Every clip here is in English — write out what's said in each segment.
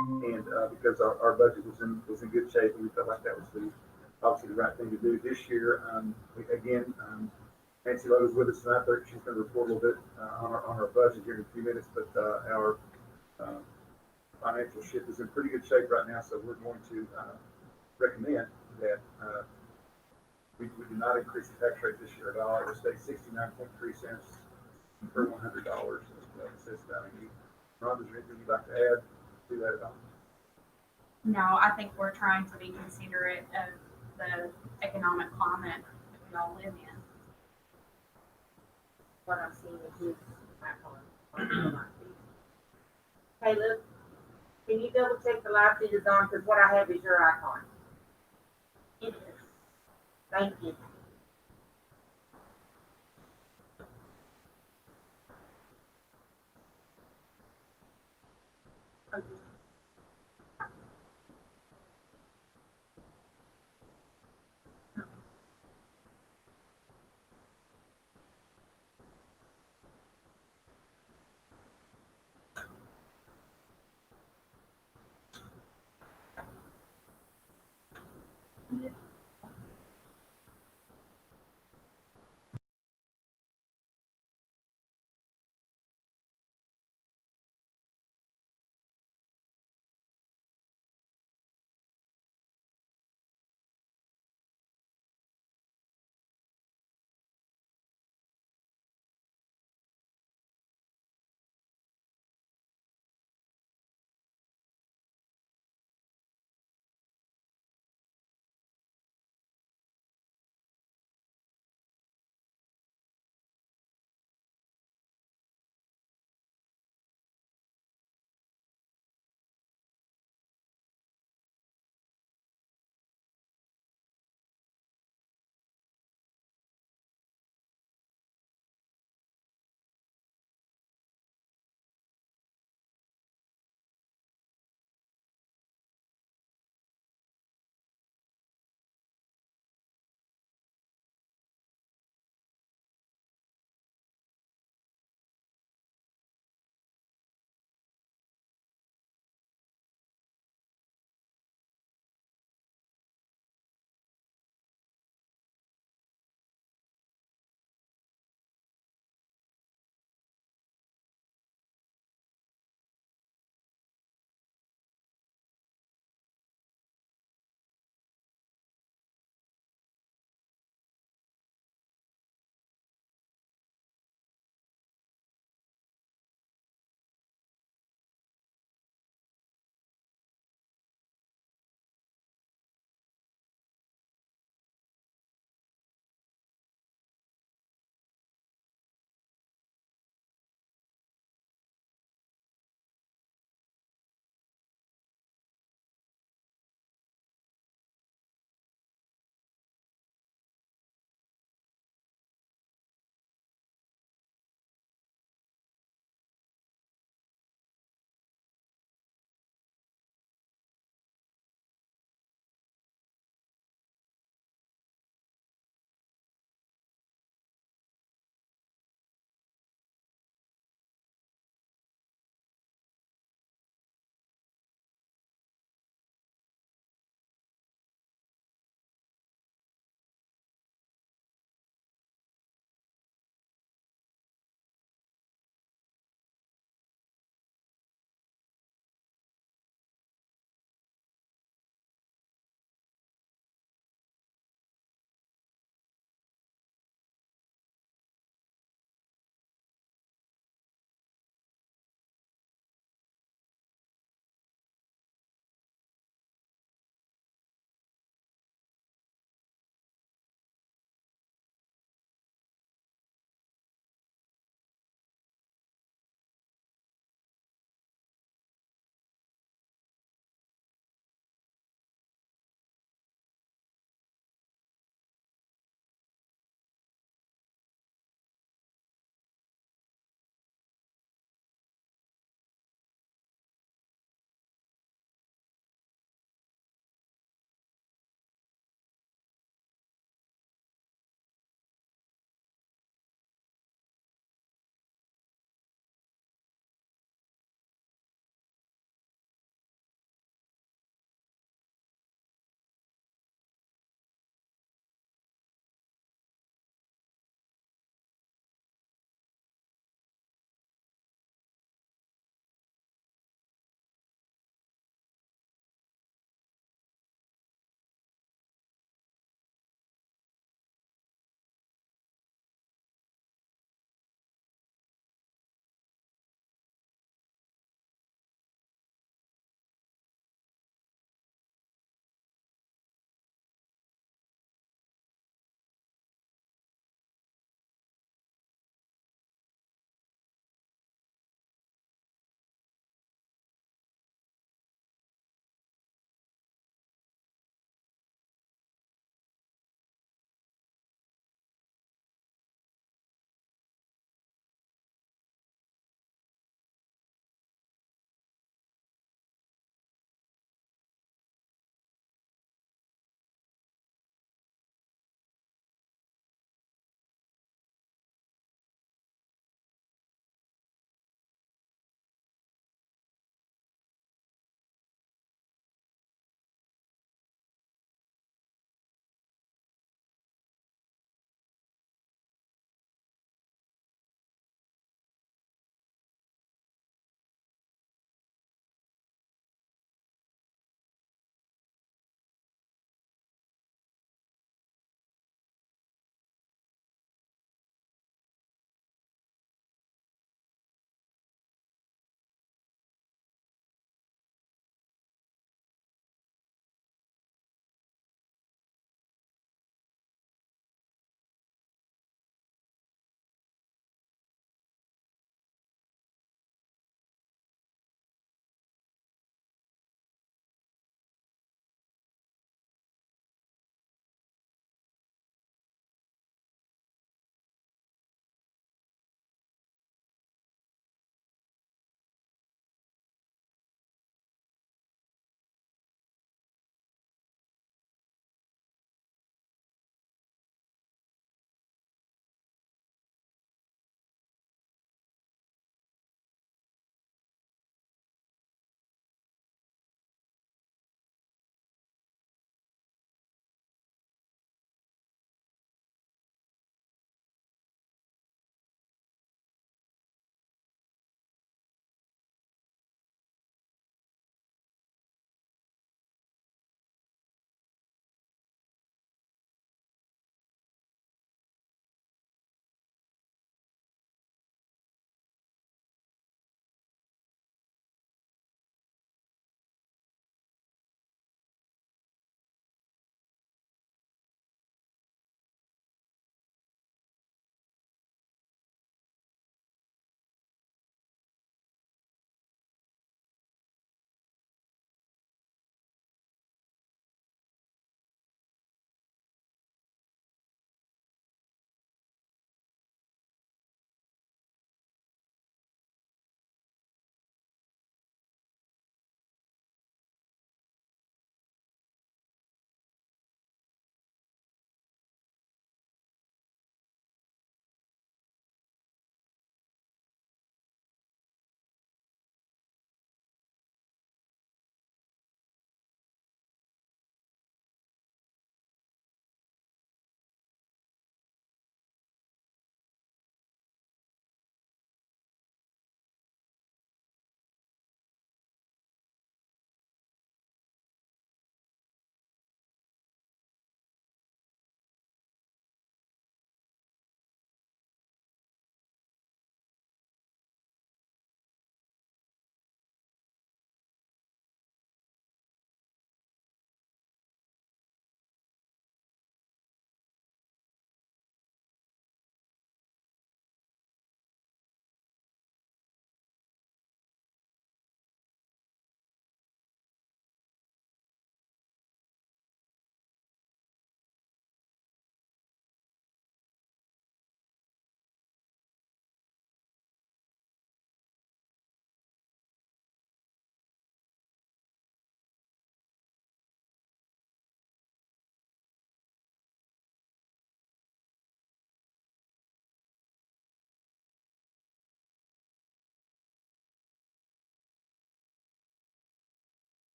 And because our budget was in good shape, and we felt like that was obviously the right thing to do this year. Again, Nancy Lowe is with us tonight. She's going to report a little bit on our budget here in a few minutes, but our uh, financial ship is in pretty good shape right now, so we're going to recommend that we do not increase the tax rate this year at all. It will stay 69.3 cents per $100. It says down here. Ron, is there anything you'd like to add to that at all? No, I think we're trying to be considerate of the economic climate that we all live in. What I'm seeing is his icon. Caleb, can you double check the live feed is on, because what I have is your icon. It is. Thank you.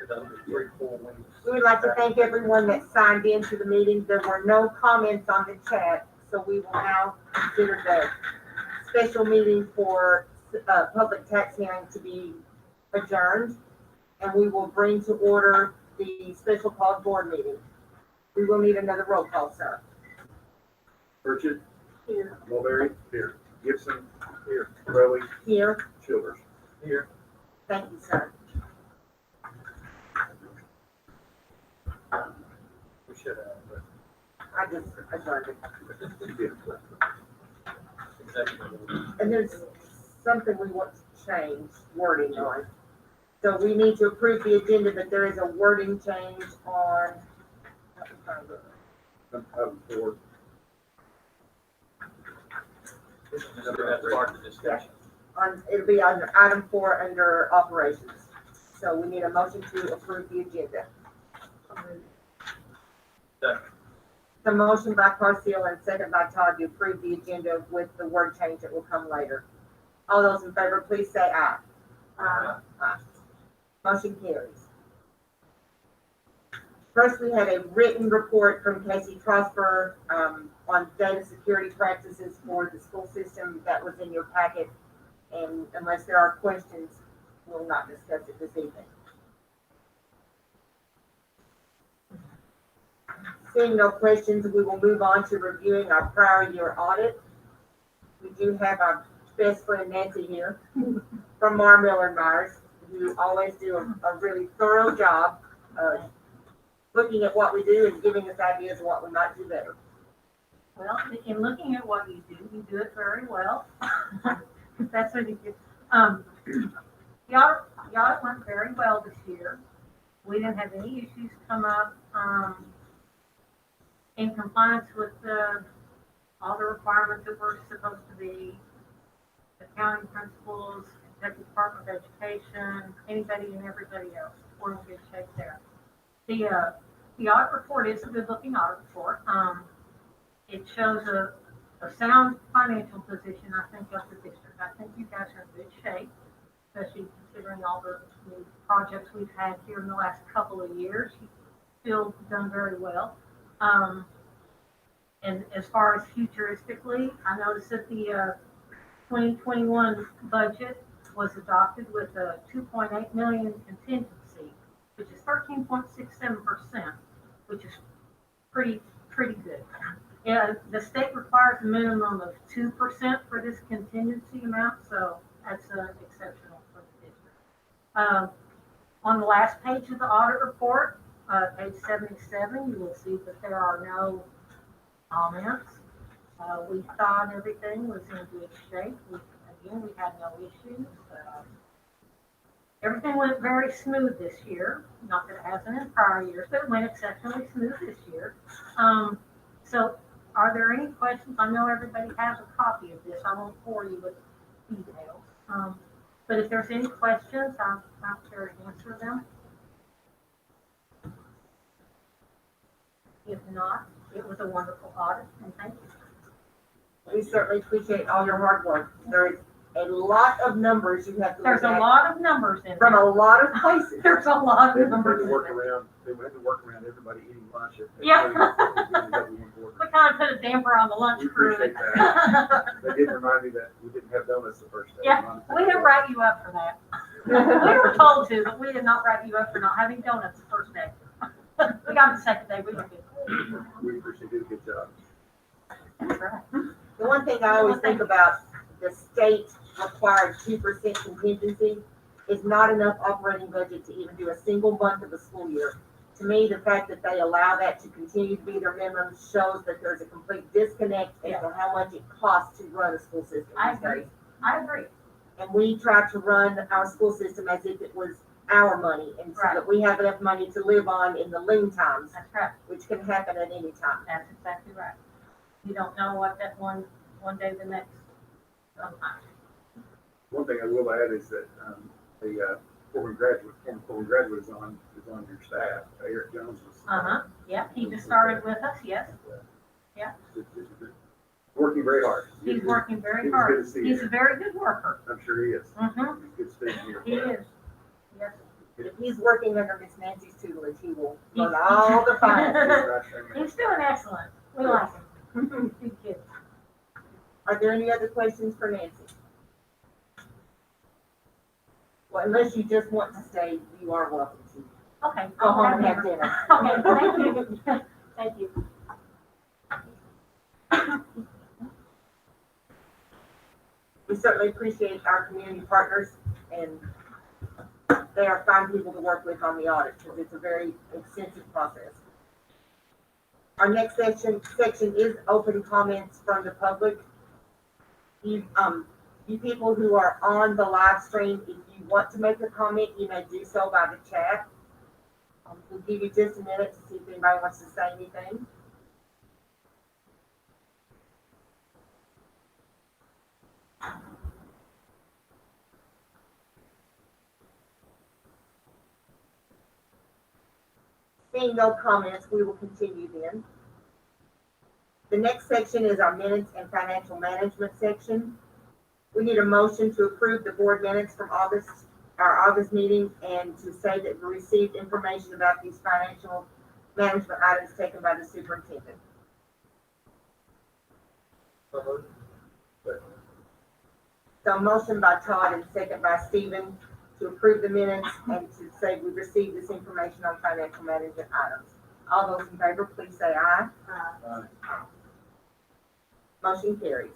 That'll be 3 full weeks. We would like to thank everyone that signed into the meeting. There were no comments on the chat, so we will now consider the special meeting for public tax hearing to be adjourned, and we will bring to order the special called board meeting. We will need another roll call, sir. Pritchett. Here. Mulberry. Here. Gibson. Here. Crowley. Here. Childers. Here. Thank you, sir. We should have, but I just adjourned it. executive. And there's something we want to change wording on. So we need to approve the agenda, but there is a wording change on. Board. That's part of the discussion. It'll be on item 4 under operations. So we need a motion to approve the agenda. Second. The motion by Carcel and second by Todd to approve the agenda with the word change that will come later. All those in favor, please say aye. Aye. Motion carries. First, we had a written report from Casey Prosper on data security practices for the school system that was in your packet. And unless there are questions, we'll not discuss it this evening. Seeing no questions, we will move on to reviewing our prior year audit. We do have our best friend Nancy here from Mar Miller Myers, who always do a really thorough job of looking at what we do and giving us ideas of what we might do better. Well, in looking at what you do it very well. That's what you do. Y'all went very well this year. We didn't have any issues come up, in compliance with all the requirements that we're supposed to be. Accounting principles, Kentucky Department of Education, anybody and everybody else. We're in good shape there. The audit report is a good looking audit report. It shows a sound financial position, I think, of the district. I think you guys are in good shape, especially considering all the new projects we've had here in the last couple of years. You've still done very well. And as far as futuristically, I noticed that the 2021 budget was adopted with a 2.8 million contingency, which is 13.67%, which is pretty good. Yeah, the state requires a minimum of 2% for this contingency amount, so that's exceptional for the district. On the last page of the audit report, page 77, you will see that there are no comments. We thought everything was in good shape. We had no issues. Everything went very smooth this year. Not that it hasn't in prior years, but it went exceptionally smooth this year. So are there any questions? I know everybody has a copy of this. I won't bore you with details. But if there's any questions, I'm here to answer them. If not, it was a wonderful audit, and thank you. We certainly appreciate all your hard work. There is a lot of numbers you have to There's look a at lot of numbers in from a there. lot of places. There's a lot They of had numbers to in work there. around, they had to work around everybody eating lunch. Yeah. We We kind of put a damper on the lunch crew. appreciate that. They did remind me that we didn't have donuts the first day. Yeah, we didn't write you up for that. We were told to, but we did not write you up for not having donuts the first day. We got the second day, we were good. We appreciate it, good job. That's right. The one thing I always think about, the state required 2% contingency is not enough operating budget to even do a single month of the school year. To me, the fact that they allow that to continue to be their minimum shows that there's a complete disconnect as to how much it costs to run a school system I these agree. days. I agree. And we try to run our school system as if it was our money, and so Right. that we have enough money to live on in the lean times, That's right. which can happen at any time. That's exactly right. You don't know what that one day the next. Sometimes. One thing I will add is that, the, former graduate is on your staff. Eric Jones was. Yeah, he just started with us, yes. Yeah. Working very hard. He's working very It was hard. good to see He's him. a very good worker. I'm sure he is. Mm-hmm. He's a good student here. He is. Yes. If he's working under Miss Nancy's tutelage, he will learn all the fines. He's doing excellent. We like him. Good kid. Are there any other questions for Nancy? Well, unless you just want to stay, you are welcome to. Okay. Go home and have dinner. Okay, thank you. Thank you. We certainly appreciate our community partners, and they are fine people to work with on the audit, because it's a very extensive process. Our next section is open comments from the public. You people who are on the live stream, if you want to make a comment, you may do so by the chat. We'll give you just a minute to see if anybody wants to say anything. Seeing no comments, we will continue then. The next section is our minutes and financial management section. We need a motion to approve the board minutes from our August meeting, and to say that we received information about these financial management items taken by the superintendent. So motion by Todd and second by Stephen to approve the minutes and to say we received this information on financial management items. All those in favor, please say aye. Motion carries.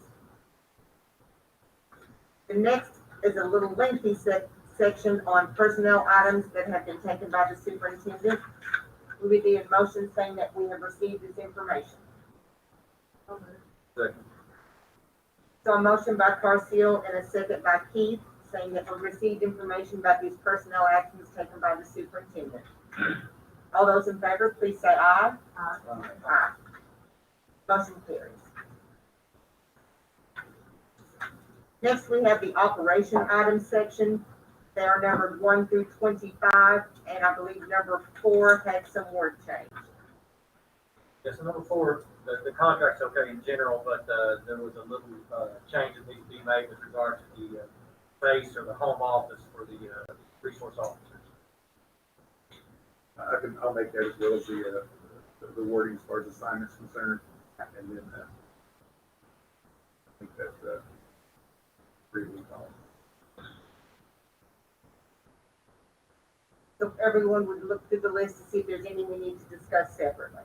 The next is a little lengthy section on personnel items that have been taken by the superintendent. We would need a motion saying that we have received this information. Second. So a motion by Carcel and a second by Keith, saying that we received information about these personnel actions taken by the superintendent. All those in favor, please say aye. Aye. Motion carries. Next, we have the operation items section. They are numbered 1 through 25, and I believe number 4 had some word change. Yes, number 4, the contract's okay in general, but there was a little change that needs to be made with regard to the base or the home office for the resource officers. I'll make that as well as the wording as far as assignments concerned, and then I think that's pretty good. So everyone would look through the list to see if there's any we need to discuss separately.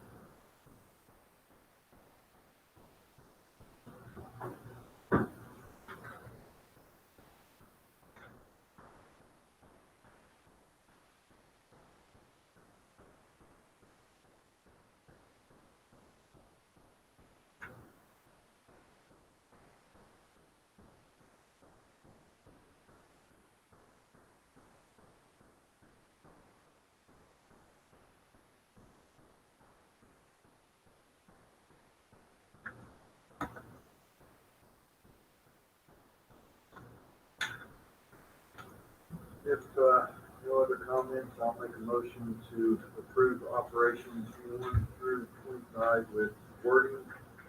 If no other comments, I'll make a motion to approve operations 1 through 25 with wording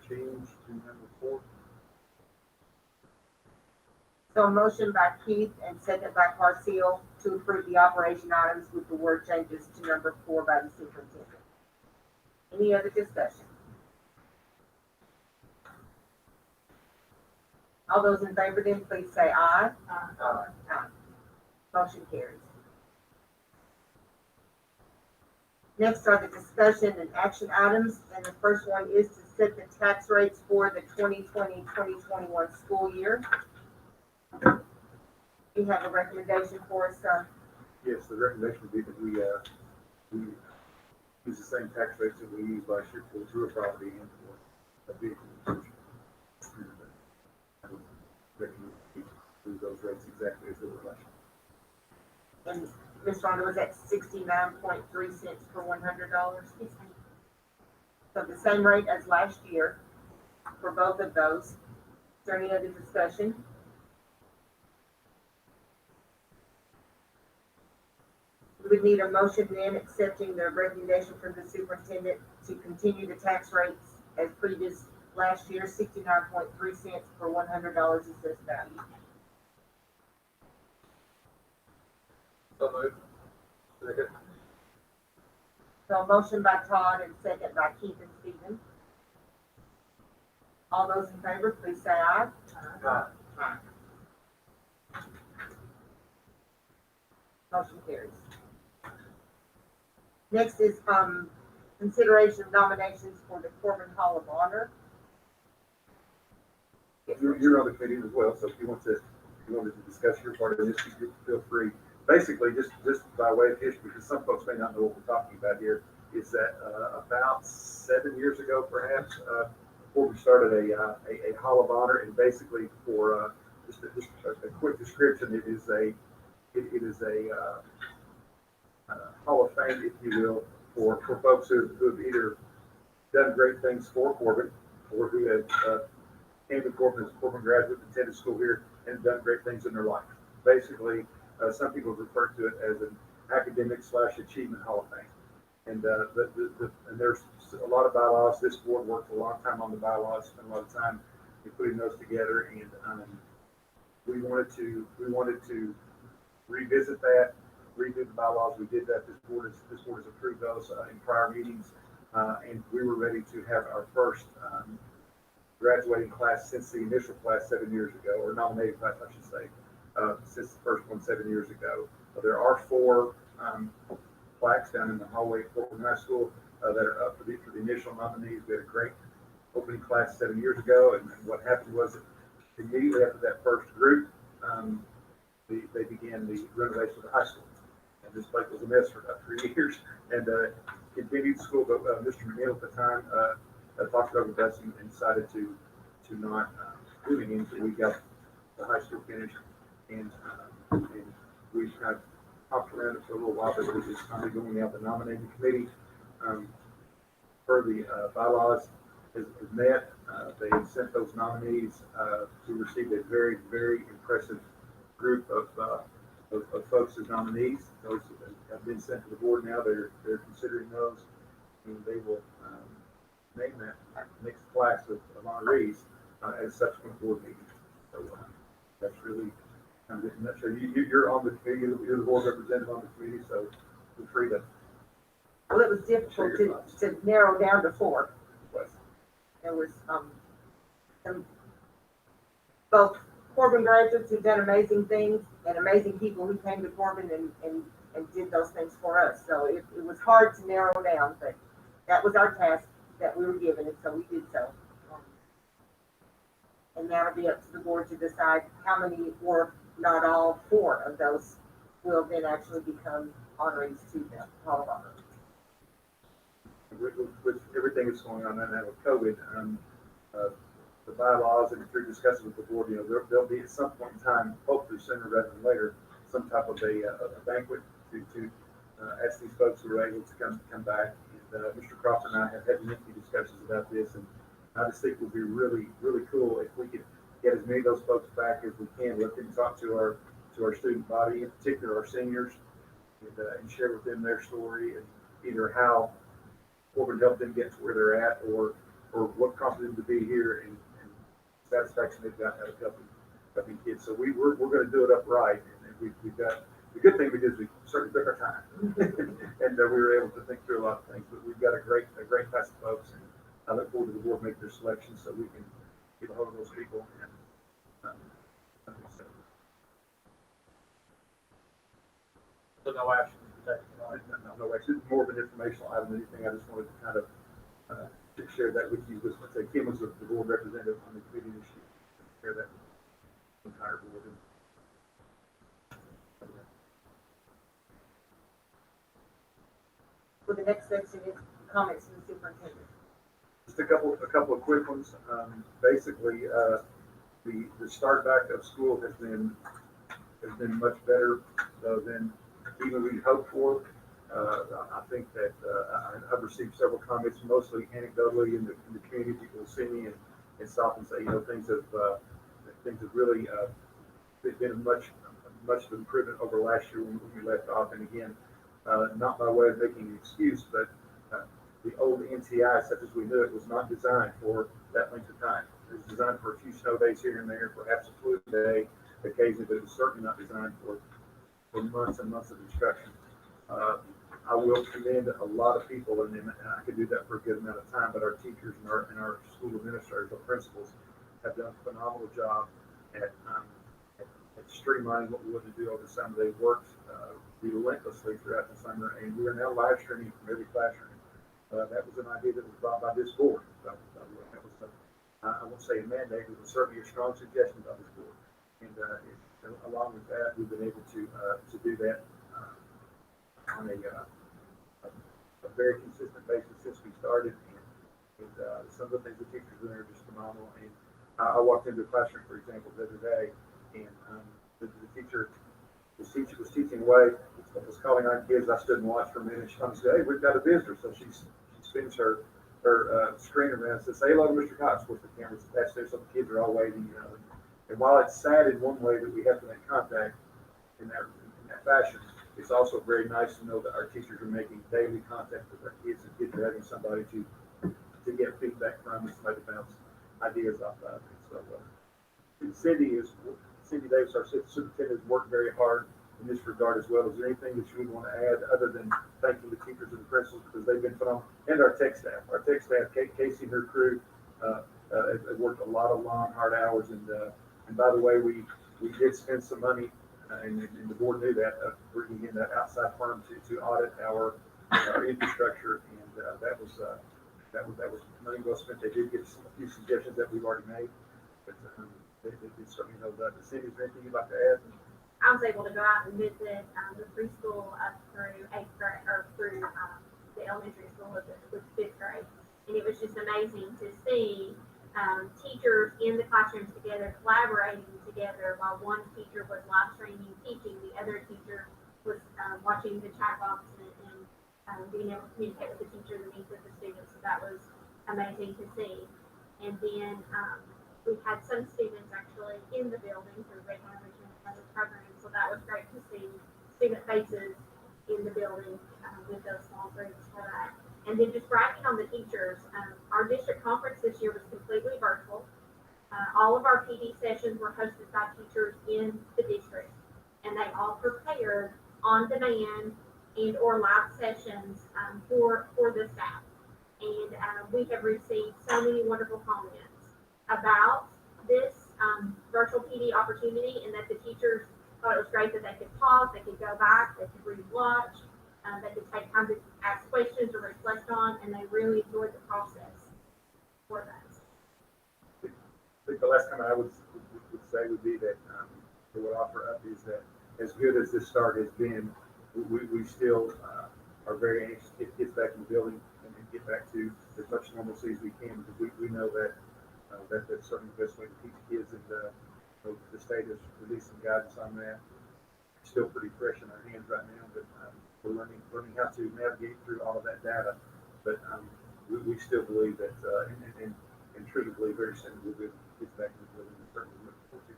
change to number 4. So a motion by Keith and second by Carcel to approve the operation items with the word changes to number 4 by the superintendent. Any other discussion? All those in favor then please say aye. Aye. Motion carries. Next are the discussion and action items, and the first one is to set the tax rates for the 2020-2021 school year. You have a recommendation for us, sir? Yes, the recommendation would be that we use the same tax rates that we used last year for the real property and for a vehicle. I would recommend we use those rates exactly as they were last year. And Ms. Rhonda, was that 69.3 cents per $100? So the same rate as last year for both of those. Is there any other discussion? We would need a motion then accepting the recommendation from the superintendent to continue the tax rates as previous last year, 69.3 cents per $100 assessed value. So moved. a motion by Todd and second by Keith and Stephen. All those in favor, please say aye. Aye. Motion carries. Next is, consideration of nominations for the Corbin Hall of Honor. You're on the committee as well, so if you wanted to discuss your part of this, you feel free. Basically, just by way of history, because some folks may not know what we're talking about here, is that about 7 years ago, perhaps, Corbin started a Hall of Honor, and basically for just a quick description, it is a Hall of Fame, if you will, for folks who have either done great things for Corbin or who have came to Corbin as a Corbin graduate, attended school here, and done great things in their life. Basically, some people refer to it as an academic/achievement Hall of Fame. And and there's a lot of bylaws. This board worked a long time on the bylaws, spent a lot of time in putting those together, and we wanted to revisit that, redo the bylaws. We did that. This board has approved those in prior meetings, and we were ready to have our first graduating class since the initial class 7 years ago, or nominated class, I should say, since the first one 7 years ago. There are 4 plaques down in the hallway at Corbin High School that are up for the initial nominees. We had a great opening class 7 years ago, and what happened was immediately after that first group, they began the renovation of the high school. And this place was a mess for about 3 years, and continued school, but Mr. McNeil at the time talked over with us and decided to not do it until we got the high school finished, and we kind of talked around it for a little while, but it was just finally going out. The nominating committee for the bylaws has met. They sent those nominees. We received a very, very impressive group of folks as nominees. Those have been sent to the board now. They're considering those, and they will name that next class of honorees at a subsequent board meeting. So that's really kind of it in a nutshell. You're on the committee. You're the board representative on the committee, so feel free to. Well, it was difficult to narrow down to 4. There was some both Corbin graduates who've done amazing things and amazing people who came to Corbin and did those things for us. So it was hard to narrow down, but that was our task that we were given, and so we did so. And that'll be up to the board to decide how many, or not all 4 of those will then actually become honorees to the Hall of Honor. With everything that's going on right now with COVID, the bylaws, and through discussions with the board, there'll be at some point in time, hopefully sooner rather than later, some type of a banquet to ask these folks who are able to come back. And Mr. Crawford and I have had lengthy discussions about this, and I just think it would be really, really cool if we could get as many of those folks back as we can. Let them talk to our student body, in particular our seniors, and share with them their story, and either how Corbin helped them get to where they're at, or what prompted them to be here, and satisfaction they've got out of helping kids. So we're going to do it upright, and we've got the good thing we did is we certainly took our time, and we were able to think through a lot of things. But we've got a great class of folks, and I look forward to the board make their selection so we can get a hold of those people. And So no action is taken tonight. no, actually, it's more of an informational item than anything. I just wanted to kind of to share that with you. With Kim was the board representative on the committee this year. Share that with the entire board. For the next section is comments from the superintendent. Just a couple of quick ones. Basically, the start back of school has been much better than even we'd hoped for. I think that I've received several comments, mostly anecdotally in the community. People will see me and stop and say, things have really been much of improvement over last year when we left off. And again, not by way of making an excuse, but the old NTI, such as we knew it, was not designed for that length of time. It was designed for a few snow days here and there, perhaps a flu day occasionally, but it was certainly not designed for months and months of instruction. I will commend a lot of people, and I could do that for a good amount of time, but our teachers and our school administrators, our principals, have done a phenomenal job at, at streamlining what we want to do over the summer. They worked relentlessly throughout the summer, and we are now live streaming from every classroom. That was an idea that was brought by this board. That was I won't say a mandate, it was certainly a strong suggestion by this board. And along with that, we've been able to do that on a very consistent basis since we started. And some of the things the teachers are doing are just phenomenal. And I walked into a classroom, for example, the other day, and the teacher was teaching away, was calling on kids. I stood and watched for a minute. She comes and said, "Hey, we've got a visitor." So she spins her screen around and says, "Say hello to Mr. Cox." Of course, the camera's attached there, so the kids are all waving, you know. And while it's sad in one way that we have to make contact in that fashion, it's also very nice to know that our teachers are making daily contact with our kids, and kids are having somebody to get feedback from, and somebody to bounce ideas off of. So Cindy Davis, our superintendent, has worked very hard in this regard as well. Is there anything that you would want to add other than thanking the teachers and the principals, because they've been phenomenal, and our tech staff? Our tech staff, Casey and her crew, have worked a lot of long, hard hours. And by the way, we did spend some money, and the board knew that, bringing in that outside firm to audit our infrastructure, and that was money well spent. They did get a few suggestions that we've already made, but they certainly know that. Cindy, is there anything you'd like to add? I was able to go out and visit the preschool up through 8th grade, or through the elementary school with 5th grade. And it was just amazing to see teachers in the classrooms together, collaborating together, while one teacher was live streaming teaching, the other teacher was watching the chat box and being able to communicate with the teacher and meet with the students. So that was amazing to see. And then we had some students actually in the building through regular program, so that was great to see student faces in the building with those small groups for that. And then just bragging on the teachers, our district conference this year was completely virtual. All of our PD sessions were hosted by teachers in the district, and they all prepared on demand and or live sessions for the staff. And we have received so many wonderful comments about this virtual PD opportunity, and that the teachers thought it was great that they could pause, they could go back, they could rewatch, they could take time to ask questions or reflect on, and they really enjoyed the process for that. I think the last comment I would say would be that I would offer up is that as good as this start has been, we still are very anxious to get kids back in the building and get back to as much normalcy as we can, because we know that that's certainly the best way to teach kids. And the state has released some guidance on that. It's still pretty fresh in our hands right now, but we're learning how to navigate through all of that data. But we still believe that, and truly believe very soon we'll get kids back in the building, and certainly look forward to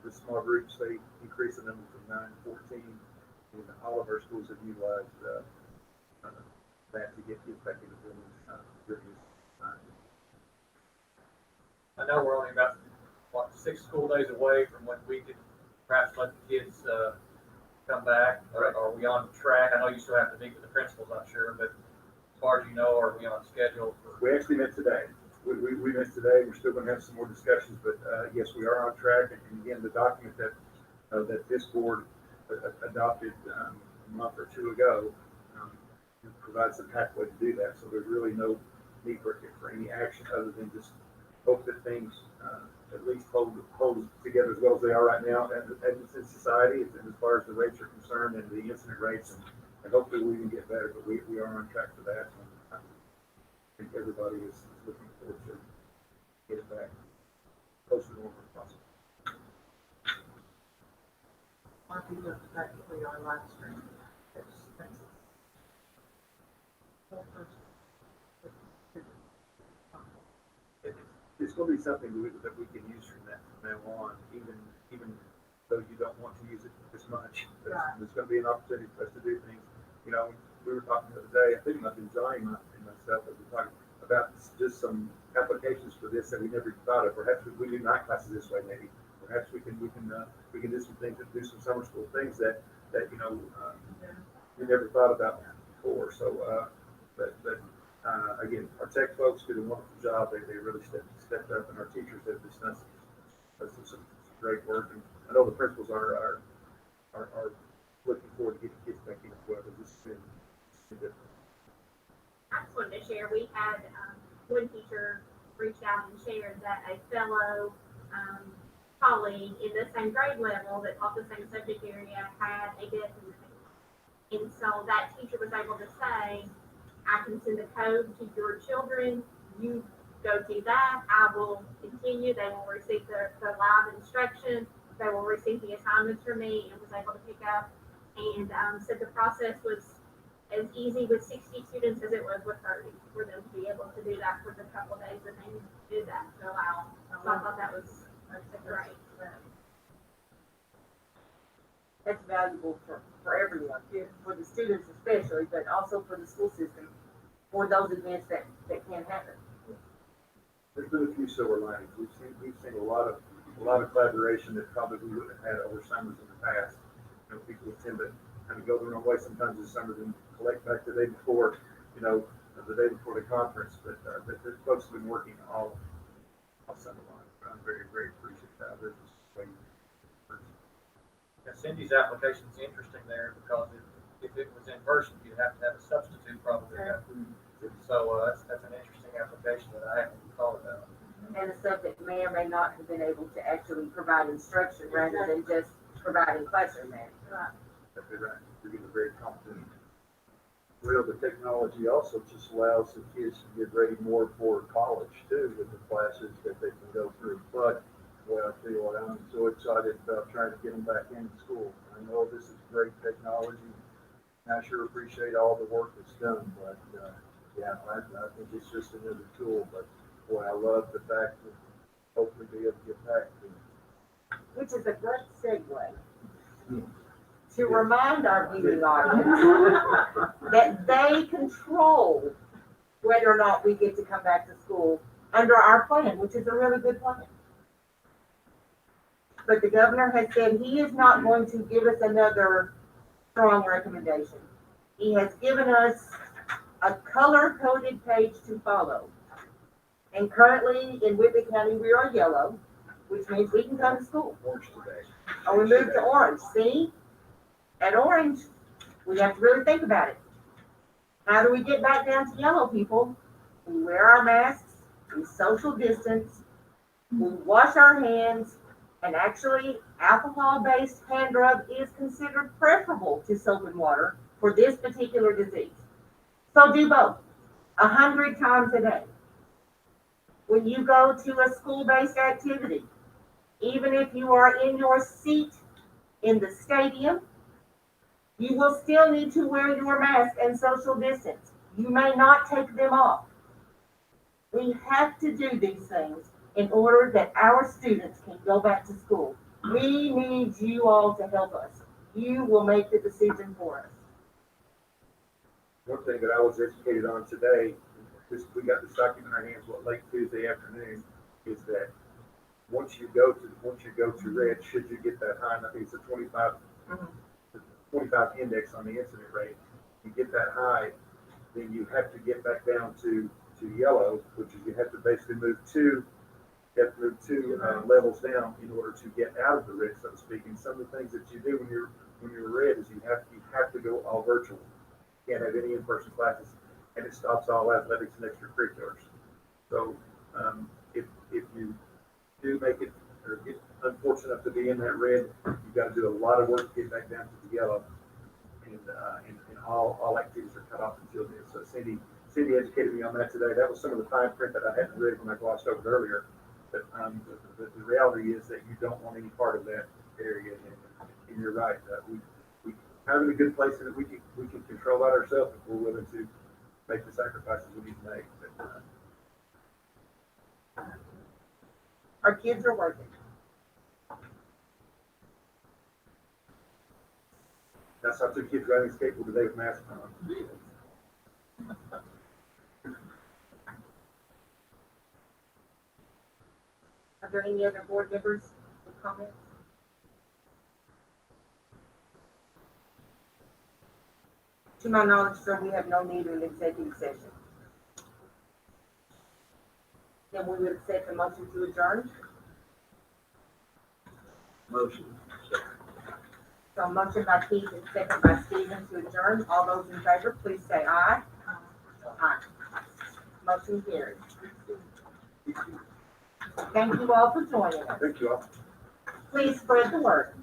the small groups. They increase the number from 9 to 14, and all of our schools have utilized that to get kids back in the building during this time. I know we're only about, 6 school days away from when we could perhaps let the kids come back. Right. Are we on track? I know you still have to meet with the principals, I'm sure, but as far as you know, are we on schedule for? We actually met today. We met today. We're still going to have some more discussions, but yes, we are on track. And again, the document that this board adopted a month or two ago provides a pathway to do that. So there's really no need for any action other than just hope that things at least hold together as well as they are right now in society, and as far as the rates are concerned and the incident rates, and hopefully we can get better. But we are on track for that. And I think everybody is looking forward to get it back close to normal as possible. Why do you look practically on live stream? It's going to be something that we can use from now on, even though you don't want to use it as much. There's going to be an opportunity for us to do things. You know, we were talking the other day, I think it might have been Johnny and myself, that we were talking about just some applications for this that we never even thought of. Perhaps we do night classes this way, maybe. Perhaps we can do some things, do some summer school things that we never thought about before. So, again, our tech folks did a wonderful job. They really stepped up, and our teachers have just done some great work. And I know the principals are looking forward to getting kids back in as well, because this has been good. I just wanted to share, we had, one teacher reached out and shared that a fellow, colleague in the same grade level that taught the same subject area had a death in the family. And so that teacher was able to say, I can send the code to your children, you go do that, I will continue, they will receive the live instruction, they will receive the assignments from me, and was able to pick up. And, said the process was as easy with 60 students as it was with 30, for them to be able to do that for the couple of days that they needed to do that. So I thought that was great. That's valuable for everyone, for the students especially, but also for the school system, for those events that can happen. There's been a few silver linings. We've seen a lot of collaboration that probably we wouldn't have had over summers in the past. You know, people tend to kind of go their own way sometimes this summer, then collect back the day before, the day before the conference. But the folks have been working all summer long. I'm very, very appreciative of it. Yeah, Cindy's application is interesting there, because if it was in person, you'd have to have a substitute probably. So that's an interesting application that I haven't thought about. And a subject may or may not have been able to actually provide instruction rather than just providing classroom management. That's right. You're getting very competent. Well, the technology also just allows the kids to get ready more for college too, with the classes that they can go through. But, well, I tell you what, I'm so excited about trying to get them back into school. I know this is great technology, and I sure appreciate all the work that's done, but, yeah, I think it's just another tool. But, boy, I love the fact that hopefully be able to get back to it. Which is a great segue to remind our viewing audience that they control whether or not we get to come back to school under our plan, which is a really good plan. But the governor has said he is not going to give us another strong recommendation. He has given us a color-coded page to follow. And currently in Whitley County, we are yellow, which means we can come to school. Orange today. Or we moved to orange. See? At orange, we have to really think about it. How do we get back down to yellow, people? We wear our masks, we social distance, we wash our hands, and actually alcohol-based hand rub is considered preferable to soap and water for this particular disease. So do both 100 times a day. When you go to a school-based activity, even if you are in your seat in the stadium, you will still need to wear your mask and social distance. You may not take them off. We have to do these things in order that our students can go back to school. We need you all to help us. You will make the decision for us. One thing that I was educated on today, we got this document in our hands, late Tuesday afternoon, is that once you go to red, should you get that high, and I think it's a 25 index on the incident rate, you get that high, then you have to get back down to yellow, which is you have to basically move two levels down in order to get out of the red, so to speak. And some of the things that you do when you're red is you have to go all virtual. You can't have any in-person classes, and it stops all athletics and extracurriculars. So if you do make it or get unfortunate enough to be in that red, you've got to do a lot of work to get back down to the yellow, and all activities are cut off until then. So Cindy educated me on that today. That was some of the fine print that I hadn't read when I glossed over it earlier. But the reality is that you don't want any part of that area, and you're right. We having a good place in it. We can control that ourselves if we're willing to make the sacrifices we need to make. But, Our kids are working. that's how 2 kids riding a skateboard today with masks on. Are there any other board members with comments? To my knowledge, sir, we have no need of an executive session. Then we would accept the motion to adjourn. Motion. So motion by Keith and second by Stephen to adjourn. All those in favor, please say aye. Aye. Motion carries. Thank you all for joining us. Thank you all. Please spread the word.